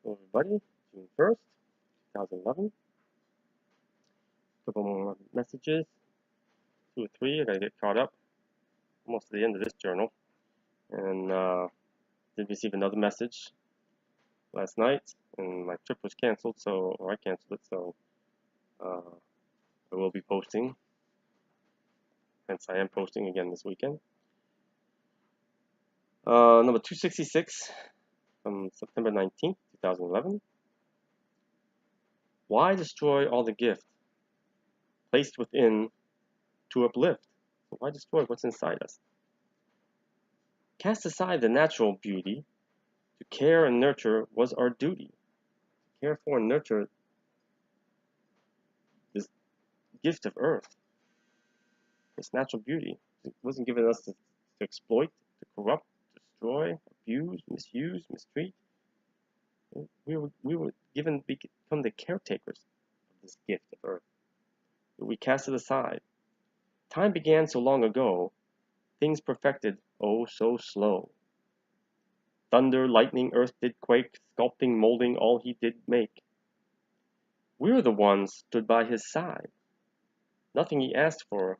Hello everybody, June 1st, 2011. Couple more messages, 2 or 3, I gotta get caught up. Almost to the end of this journal. And did receive another message last night, and my trip was canceled, or I canceled it, so I will be posting. Hence I am posting again this weekend. Number 266 from September 19th, 2011. Why destroy all the gift placed within to uplift? Why destroy what's inside us? Cast aside the natural beauty. To care and nurture was our duty. To care for and nurture this gift of earth, this natural beauty. It wasn't given us to exploit, to corrupt, destroy, abuse, misuse, mistreat. We were given to become the caretakers of this gift of earth. But we cast it aside. Time began so long ago, things perfected, oh so slow. Thunder, lightning, earth did quake, sculpting, molding, all he did make. We're the ones stood by his side. Nothing he asked for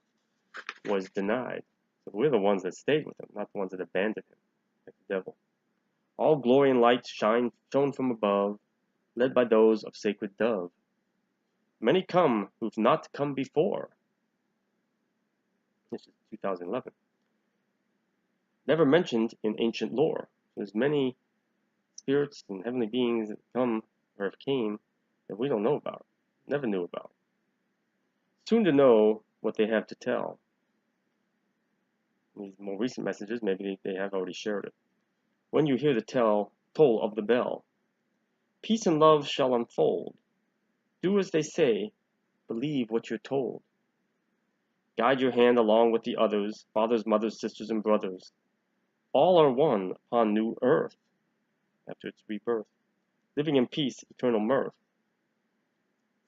was denied. So we're the ones that stayed with him, not the ones that abandoned him, like the devil. All glory and light shone from above, led by those of sacred dove. Many come who've not come before. This is 2011. Never mentioned in ancient lore. There's many spirits and heavenly beings that come or have came that we don't know about, never knew about. Soon to know what they have to tell. These more recent messages, maybe they have already shared it. When you hear the toll of the bell, peace and love shall unfold. Do as they say, believe what you're told. Guide your hand along with the others, fathers, mothers, sisters, and brothers. All are one upon new earth, after its rebirth, living in peace, eternal mirth.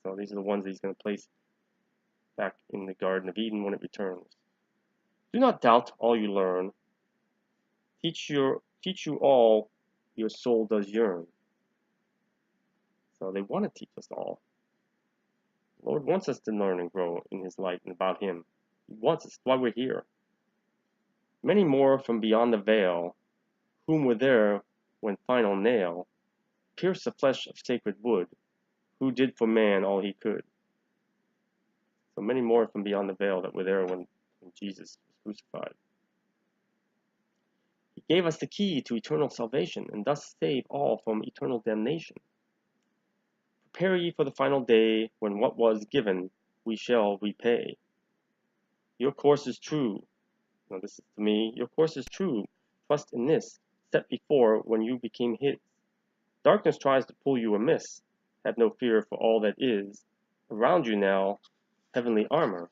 So these are the ones that he's going to place back in the Garden of Eden when it returns. Do not doubt all you learn. Teach you all your soul does yearn. So they want to teach us all. The Lord wants us to learn and grow in his light and about him. He wants us. That's why we're here. Many more from beyond the veil, whom were there when final nail pierced the flesh of sacred wood, who did for man all he could. So many more from beyond the veil that were there when Jesus was crucified. He gave us the key to eternal salvation, and thus save all from eternal damnation. Prepare ye for the final day, when what was given we shall repay. Your course is true. Now this is to me. Your course is true. Trust in this, set before when you became his. Darkness tries to pull you amiss. Have no fear for all that is. Around you now, heavenly armor,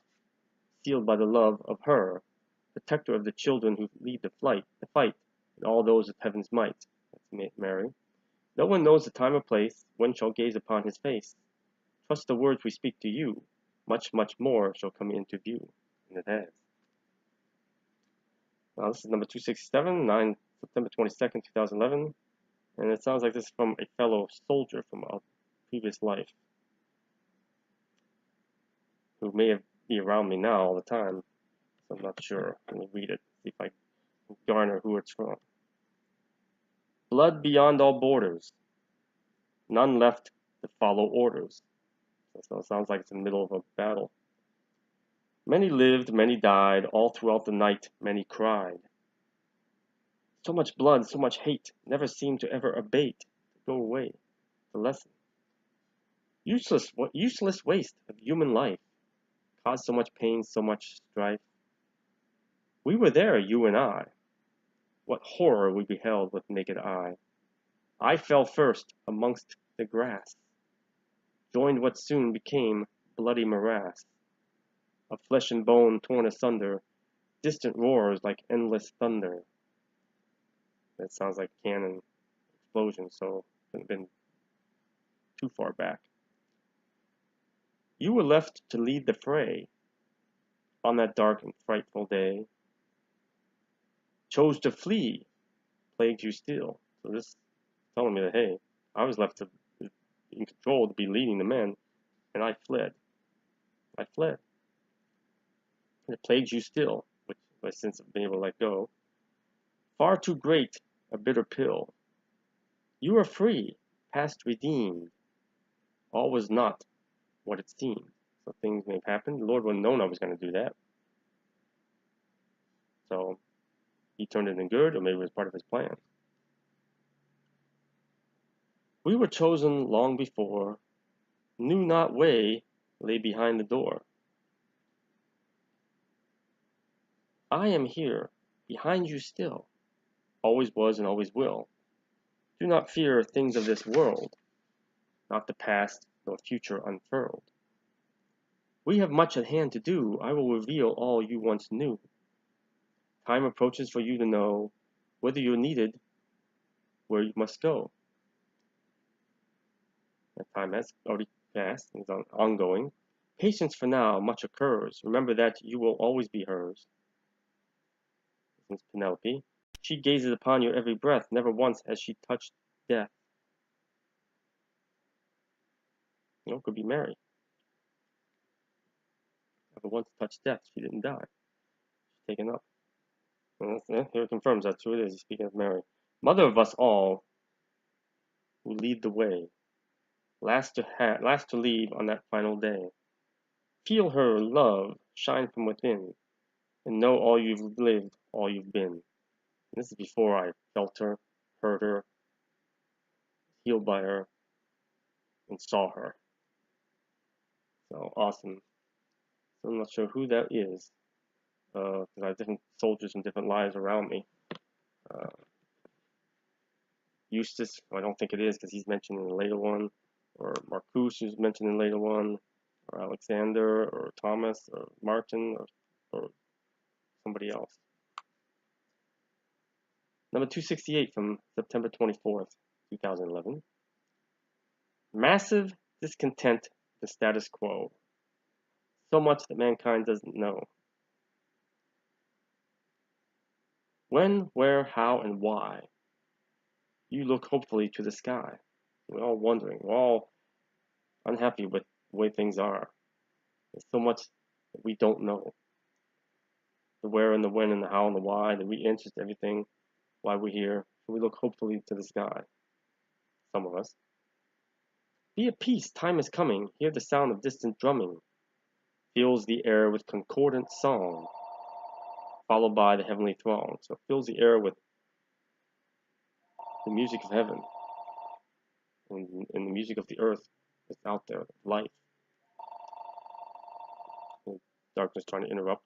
sealed by the love of her, protector of the children who lead the fight, and all those of heaven's might. That's Mary. No one knows the time or place when shall gaze upon his face. Trust the words we speak to you. Much, much more shall come into view. And it has. Now this is number 267, September 22nd, 2011. And it sounds like this is from a fellow soldier from a previous life, who may be around me now all the time. So I'm not sure. Let me read it, see if I can garner who it's from. Blood beyond all borders. None left to follow orders. So it sounds like it's in the middle of a battle. Many lived, many died, all throughout the night many cried. So much blood, so much hate, never seemed to ever abate, to go away, to lessen. Useless waste of human life, caused so much pain, so much strife. We were there, you and I. What horror we beheld with naked eye. I fell first amongst the grass, joined what soon became bloody morass. Of flesh and bone torn asunder, distant roars like endless thunder. That sounds like cannon explosion, so it couldn't have been too far back. You were left to lead the fray on that dark and frightful day. Chose to flee, plagued you still. So this is telling me that, hey, I was left in control to be leading the men, and I fled. I fled. And it plagues you still, which my sense of being able to let go. Far too great a bitter pill. You are free, past redeemed. All was not what it seemed. So things may have happened. The Lord would have known I was going to do that. So he turned it in good, or maybe it was part of his plan. We were chosen long before, knew not way lay behind the door. I am here, behind you still, always was and always will. Do not fear things of this world, not the past nor future unfurled. We have much at hand to do, I will reveal all you once knew. Time approaches for you to know whether you're needed, where you must go. That time has already passed and is ongoing. Patience for now, much occurs. Remember that you will always be hers. This is Penelope. She gazes upon your every breath. Never once has she touched death. It could be Mary. Never once touched death. She didn't die. She's taken up. And here it confirms that's who it is. He's speaking of Mary. Mother of us all, who lead the way. Last to leave on that final day. Feel her love shine from within, and know all you've lived, all you've been. And this is before I felt her, heard her, healed by her, and saw her. So awesome. So I'm not sure who that is, because I have different soldiers from different lives around me. Eustace, I don't think it is, because he's mentioned in the later one, or Marcus, who's mentioned in the later one, or Alexander, or Thomas, or Martin, or somebody else. Number 268 from September 24th, 2011. Massive discontent with the status quo. So much that mankind doesn't know. When, where, how, and why. You look hopefully to the sky. We're all wondering. We're all unhappy with the way things are. There's so much that we don't know. The where and the when and the how and the why, the answers to everything, why we're here. So we look hopefully to the sky. Some of us. Be at peace, time is coming. Hear the sound of distant drumming. Fills the air with concordant song, followed by the heavenly throng. So it fills the air with the music of heaven and the music of the earth that's out there, life. And darkness trying to interrupt.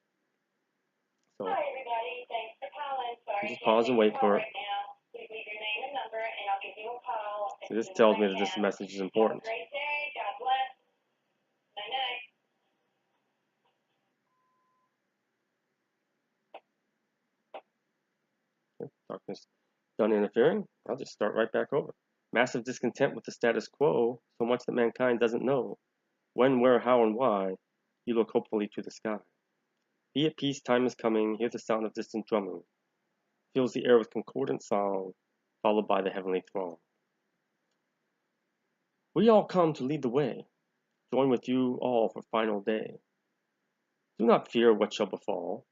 So hi everybody, thanks for calling. Sorry, just pause and wait for it. Right now. Please leave your name and number, and I'll give you a call. So this tells me that this message is important. Have a great day. God bless. Night night. Darkness done interfering. I'll just start right back over. Massive discontent with the status quo, so much that mankind doesn't know. When, where, how, and why, you look hopefully to the sky. Be at peace, time is coming, hear the sound of distant drumming. Fills the air with concordant song, followed by the heavenly throng. We all come to lead the way, join with you all for final day. Do not fear what shall befall.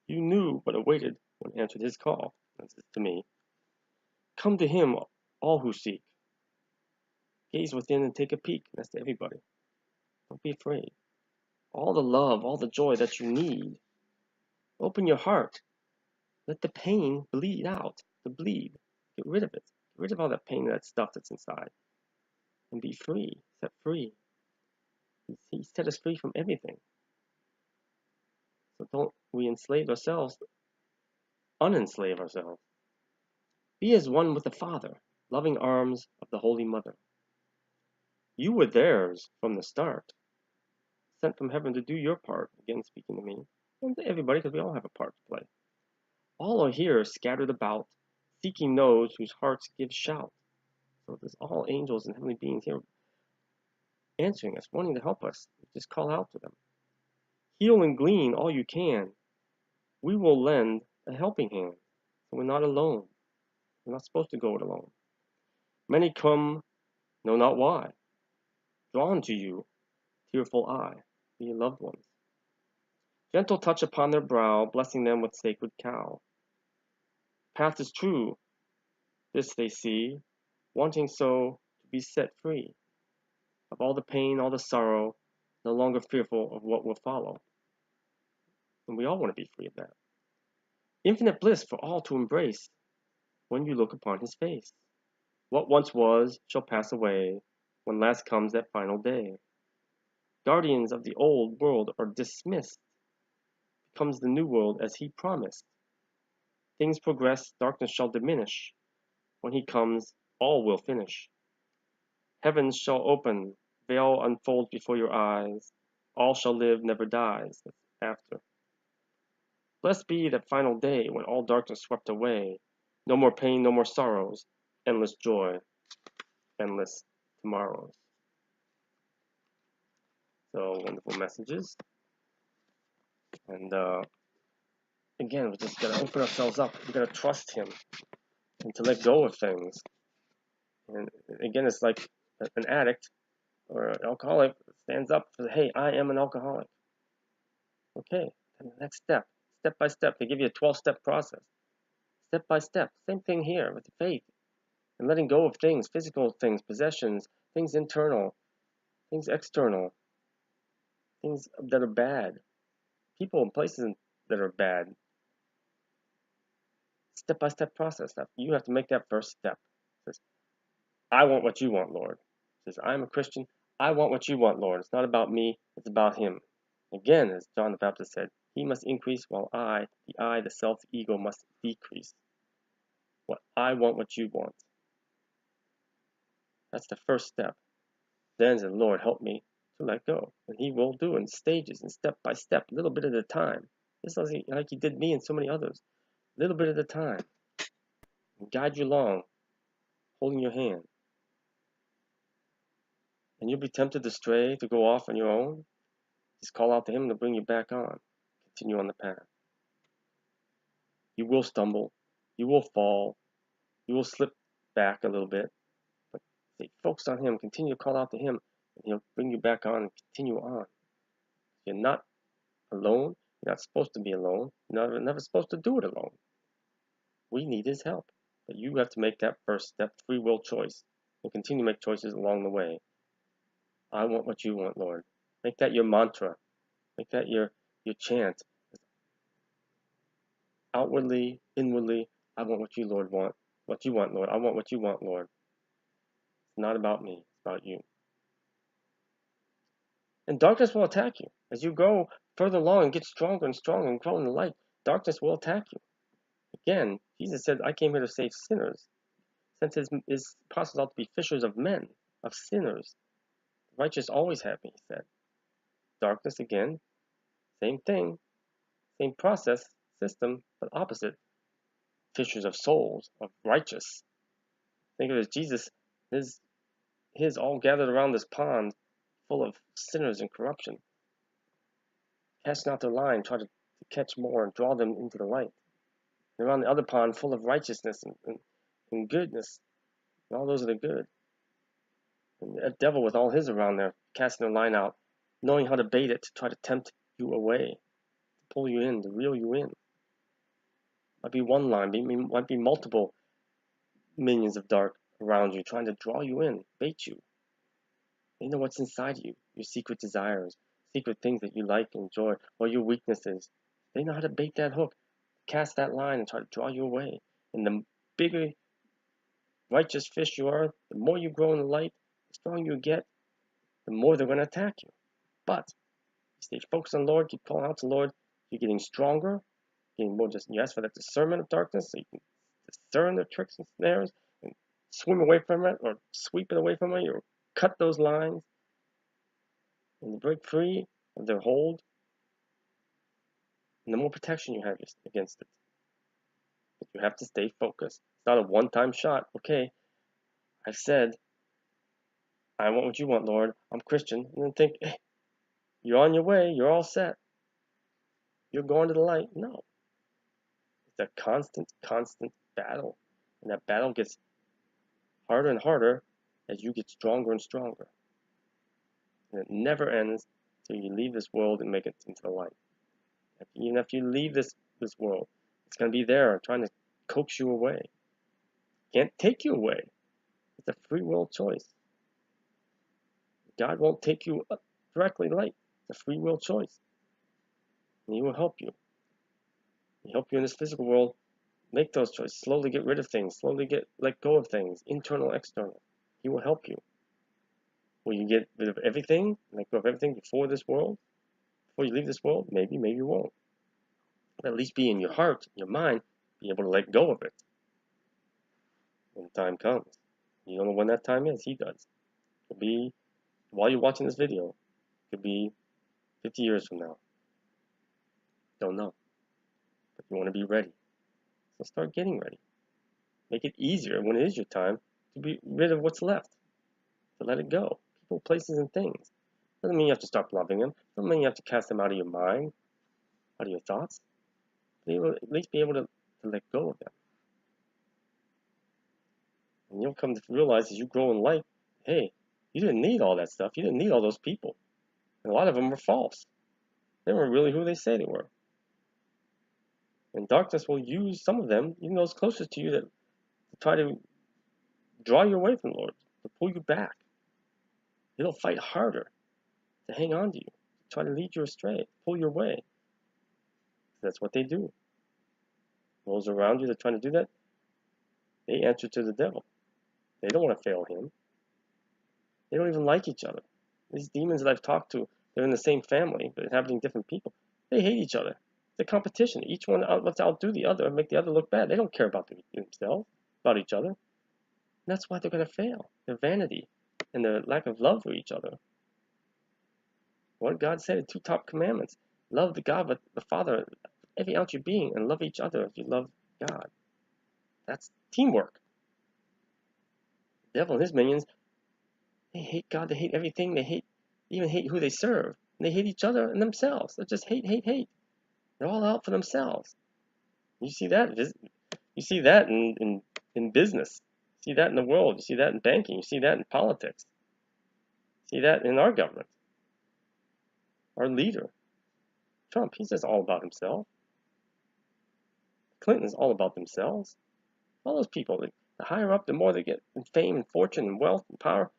You knew but awaited when answered his call. That's to me. Come to him, all who seek. Gaze within and take a peek. That's to everybody. Don't be afraid. All the love, all the joy that you need. Open your heart. Let the pain bleed out. To bleed. Get rid of it. Get rid of all that pain and that stuff that's inside. And be free. Set free. He set us free from everything. So don't we enslave ourselves. Unenslave ourselves. Be as one with the Father. Loving arms of the Holy Mother. You were theirs from the start. Sent from heaven to do your part. Again, speaking to me. And to everybody, because we all have a part to play. All are here scattered about, seeking those whose hearts give shout. So there's all angels and heavenly beings here answering us, wanting to help us. Just call out to them. Heal and glean all you can. We will lend a helping hand. So we're not alone. We're not supposed to go it alone. Many come know not why. Drawn to you, tearful eye, be your loved ones. Gentle touch upon their brow, blessing them with sacred cow. Path is true, this they see, wanting so to be set free of all the pain, all the sorrow, no longer fearful of what will follow. And we all want to be free of that. Infinite bliss for all to embrace when you look upon his face. What once was shall pass away when last comes that final day. Guardians of the old world are dismissed. Comes the new world as he promised. Things progress, darkness shall diminish. When he comes, all will finish. Heavens shall open, veil unfolds before your eyes. All shall live, never dies. That's after. Blessed be that final day when all darkness swept away. No more pain, no more sorrows. Endless joy, endless tomorrows. So wonderful messages. And again, we just gotta open ourselves up. We gotta trust him and to let go of things. And again, it's like an addict or an alcoholic stands up and says, hey, I am an alcoholic. Okay, and the next step by step. They give you a 12-step process. Step by step. Same thing here with the faith and letting go of things, physical things, possessions, things internal, things external, things that are bad, people and places that are bad. Step by step process. You have to make that first step. It says, I want what you want, Lord. It says, I'm a Christian. I want what you want, Lord. It's not about me, it's about him. Again, as John the Baptist said, he must increase while the self ego must decrease. What I want what you want. That's the first step. Then the Lord help me to let go. And he will do in stages and step by step, a little bit at a time. Just like he did me and so many others. A little bit at a time. And guide you along, holding your hand. And you'll be tempted to stray, to go off on your own. Just call out to him to bring you back on. Continue on the path. You will stumble. You will fall. You will slip back a little bit. But stay focused on him. Continue to call out to him. And he'll bring you back on and continue on. You're not alone. You're not supposed to be alone. You're never supposed to do it alone. We need his help. But you have to make that first step, free will choice. And continue to make choices along the way. I want what you want, Lord. Make that your mantra. Make that your chant. Outwardly, inwardly, I want what you, Lord, want. What you want, Lord. I want what you want, Lord. It's not about me. It's about you. And darkness will attack you. As you go further along and get stronger and stronger and grow in the light, darkness will attack you. Again, Jesus said, I came here to save sinners. Since his apostles ought to be fishers of men, of sinners. The righteous always have me, he said. Darkness, again, same thing, same process, system, but opposite. Fishers of souls, of righteous. Think of it as Jesus, his all gathered around this pond full of sinners and corruption. Casting out their line, try to catch more and draw them into the light. And around the other pond full of righteousness and goodness. And all those are the good. And the devil with all his around there, casting their line out, knowing how to bait it to try to tempt you away, to pull you in, to reel you in. Might be one line, might be multiple minions of dark around you, trying to draw you in, bait you. They know what's inside you, your secret desires, secret things that you like and enjoy, or your weaknesses. They know how to bait that hook, cast that line, and try to draw you away. And the bigger righteous fish you are, the more you grow in the light, the stronger you get, the more they're going to attack you. But you stay focused on the Lord, keep calling out to the Lord, you're getting stronger, getting more just, you ask for that discernment of darkness so you can discern the tricks and snares and swim away from it or sweep it away from it or cut those lines and break free of their hold. And the more protection you have against it. But you have to stay focused. It's not a one-time shot. Okay, I said, I want what you want, Lord. I'm Christian. And then think, hey, you're on your way. You're all set. You're going to the light. No. It's a constant battle. And that battle gets harder and harder as you get stronger and stronger. And it never ends till you leave this world and make it into the light. Even if you leave this world, it's going to be there trying to coax you away. Can't take you away. It's a free will choice. God won't take you directly light. It's a free will choice. And He will help you. He'll help you in this physical world make those choices. Slowly get rid of things. Slowly let go of things. Internal, external. He will help you. Will you get rid of everything? Let go of everything before this world? Before you leave this world? Maybe, maybe you won't. But at least be in your heart, your mind, be able to let go of it when the time comes. You don't know when that time is. He does. It could be while you're watching this video. It could be 50 years from now. Don't know. But you want to be ready. So start getting ready. Make it easier when it is your time to be rid of what's left. To let it go. People, places, and things. Doesn't mean you have to stop loving them. Doesn't mean you have to cast them out of your mind, out of your thoughts. But you will at least be able to let go of them. And you'll come to realize as you grow in life, hey, you didn't need all that stuff. You didn't need all those people. And a lot of them were false. They weren't really who they say they were. And darkness will use some of them, even those closest to you, to try to draw you away from the Lord, to pull you back. It'll fight harder to hang on to you, to try to lead you astray, pull you away. That's what they do. Those around you that are trying to do that, they answer to the devil. They don't want to fail him. They don't even like each other. These demons that I've talked to, they're in the same family, but inhabiting different people. They hate each other. It's a competition. Each one wants to outdo the other and make the other look bad. They don't care about themselves, about each other. And that's why they're going to fail. Their vanity and their lack of love for each other. What God said, the 2 top commandments. Love the God, but the Father, every ounce of your being, and love each other as you love God. That's teamwork. The devil and his minions, they hate God, they hate everything, they even hate who they serve. And they hate each other and themselves. They just hate, hate, hate. They're all out for themselves. You see that? You see that in business. You see that in the world. You see that in banking. You see that in politics. You see that in our government. Our leader, Trump, he's just all about himself. Clinton's all about themselves. All those people, the higher up, the more they get in fame and fortune and wealth and power,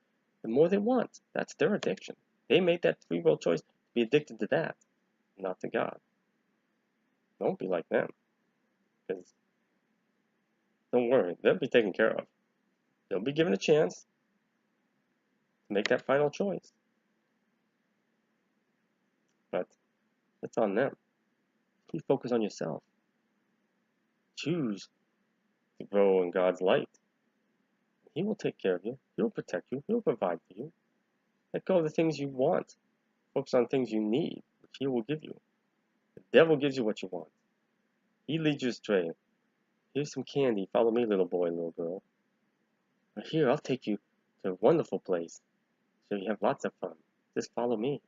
the more they want. That's their addiction. They made that free will choice to be addicted to that, not to God. Don't be like them. Because don't worry, they'll be taken care of. They'll be given a chance to make that final choice. But it's on them. Please focus on yourself. Choose to grow in God's light. He will take care of you. He'll protect you. He'll provide for you. Let go of the things you want. Focus on things you need, which He will give you. The devil gives you what you want. He leads you astray. Here's some candy. Follow me, little boy, little girl. Or here, I'll take you to a wonderful place so you have lots of fun. Just follow me.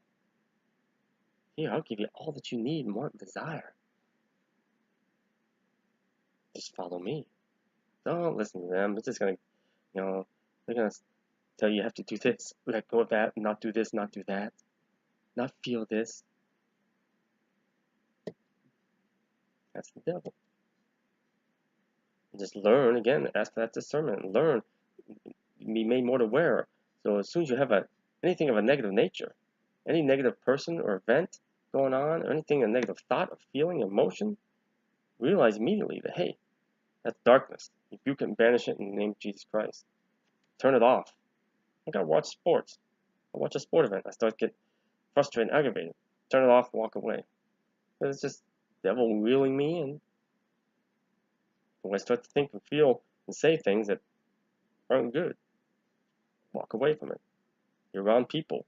Here, I'll give you all that you need and want and desire. Just follow me. Don't listen to them. It's just going to, they're going to tell you have to do this, let go of that, not do this, not do that, not feel this. That's the devil. Just learn, again, ask for that discernment, and learn, be made more aware. So as soon as you have anything of a negative nature, any negative person or event going on, or anything, a negative thought or feeling, emotion, realize immediately that, hey, that's darkness. Rebuke it and banish it in the name of Jesus Christ. Turn it off. I gotta watch sports. I watch a sport event. I start to get frustrated and aggravated. Turn it off, walk away. It's just the devil reeling me in. When I start to think and feel and say things that aren't good, walk away from it. You're around people.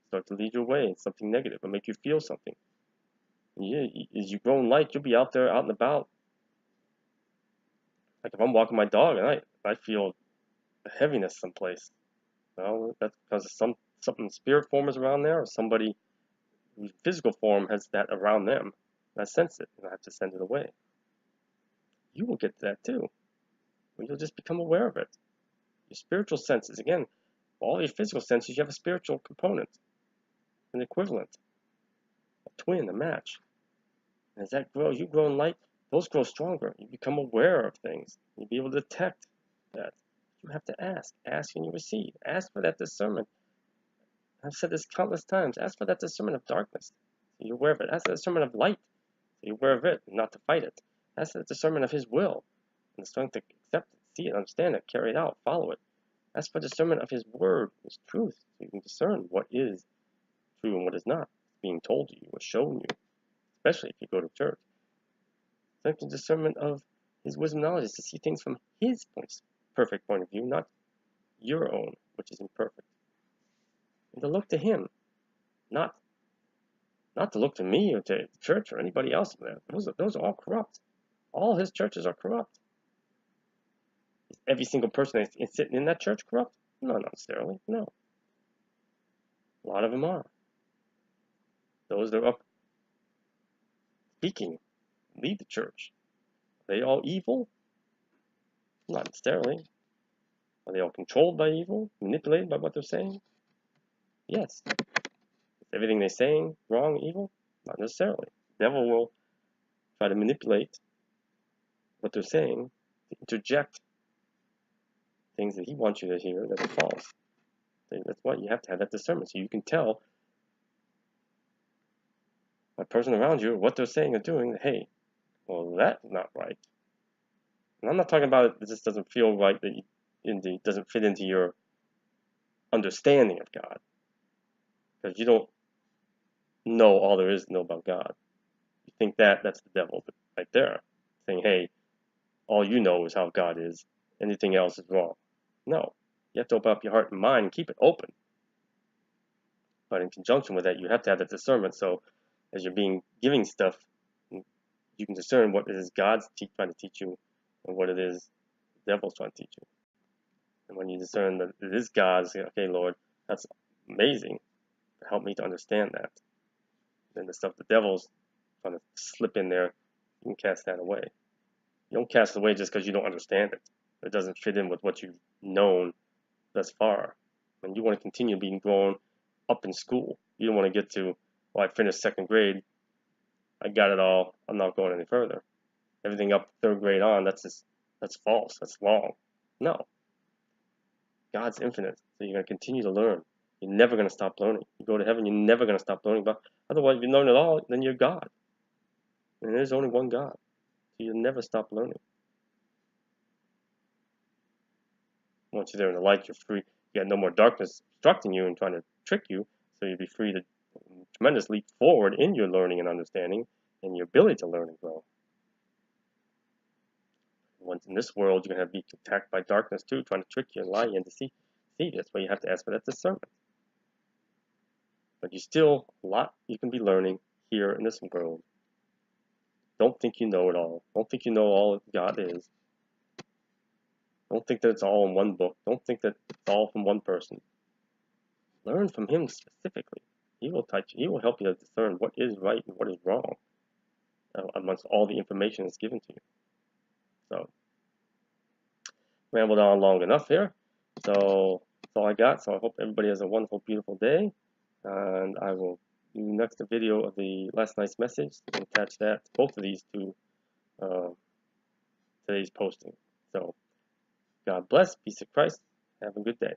Start to lead you away in something negative or make you feel something. And as you grow in light, you'll be out there, out and about. Like if I'm walking my dog and I feel a heaviness someplace. Well, that's because of something spirit form is around there, or somebody whose physical form has that around them. And I sense it, and I have to send it away. You will get to that too. You'll just become aware of it. Your spiritual senses, again, All your physical senses, you have a spiritual component, an equivalent, a twin, a match. And as that grows, you grow in light, those grow stronger. You become aware of things. You'll be able to detect that. You have to ask. Ask and you receive. Ask for that discernment. I've said this countless times. Ask for that discernment of darkness. So you're aware of it. Ask for the discernment of light. So you're aware of it, not to fight it. Ask for the discernment of His will and the strength to accept it, see it, understand it, carry it out, follow it. Ask for discernment of His word, His truth, so you can discern what is true and what is not being told to you or shown you, especially if you go to church. Strength and discernment of His wisdom knowledge is to see things from His perfect point of view, not your own, which is imperfect. And to look to Him, not to look to me or to the church or anybody else. Those are all corrupt. All His churches are corrupt. Is every single person that's sitting in that church corrupt? No, not necessarily. No. A lot of them are. Those that are up speaking, lead the church. Are they all evil? Not necessarily. Are they all controlled by evil? Manipulated by what they're saying? Yes. Is everything they're saying wrong, evil? Not necessarily. The devil will try to manipulate what they're saying, to interject things that he wants you to hear that are false. That's why you have to have that discernment, so you can tell a person around you what they're saying or doing. Hey, well, that's not right. And I'm not talking about it just doesn't feel right, that it doesn't fit into your understanding of God, because you don't know all there is to know about God. You think that's the devil right there, saying, hey, all you know is how God is. Anything else is wrong. No. You have to open up your heart and mind and keep it open. But in conjunction with that, you have to have that discernment. So as you're giving stuff, you can discern what it is God's trying to teach you and what it is the devil's trying to teach you. And when you discern that it is God, say, okay, Lord, that's amazing. Help me to understand that. And the stuff the devil's trying to slip in there, you can cast that away. You don't cast it away just because you don't understand it. It doesn't fit in with what you've known thus far. And you want to continue being grown up in school. You don't want to get to, well, I finished second grade, I got it all, I'm not going any further. Everything up third grade on, that's false, that's wrong. No. God's infinite, so you're going to continue to learn. You're never going to stop learning. You go to heaven, you're never going to stop learning. But otherwise, if you learn it all, then you're God. And there's only one God. So you'll never stop learning. Once you're there in the light, you're free. You got no more darkness obstructing you and trying to trick you. So you'll be free to tremendously leap forward in your learning and understanding and your ability to learn and grow. Once in this world, you're going to be attacked by darkness too, trying to trick you and lie you and deceive you. That's why you have to ask for that discernment. But you still, a lot you can be learning here in this world. Don't think you know it all. Don't think you know all God is. Don't think that it's all in one book. Don't think that it's all from one person. Learn from Him specifically. He will touch you. He will help you to discern what is right and what is wrong amongst all the information that's given to you. So, rambled on long enough here. So, that's all I got. So, I hope everybody has a wonderful, beautiful day. And I will do next a video of the last night's message and attach that, both of these to today's posting. So, God bless. Peace of Christ. Have a good day.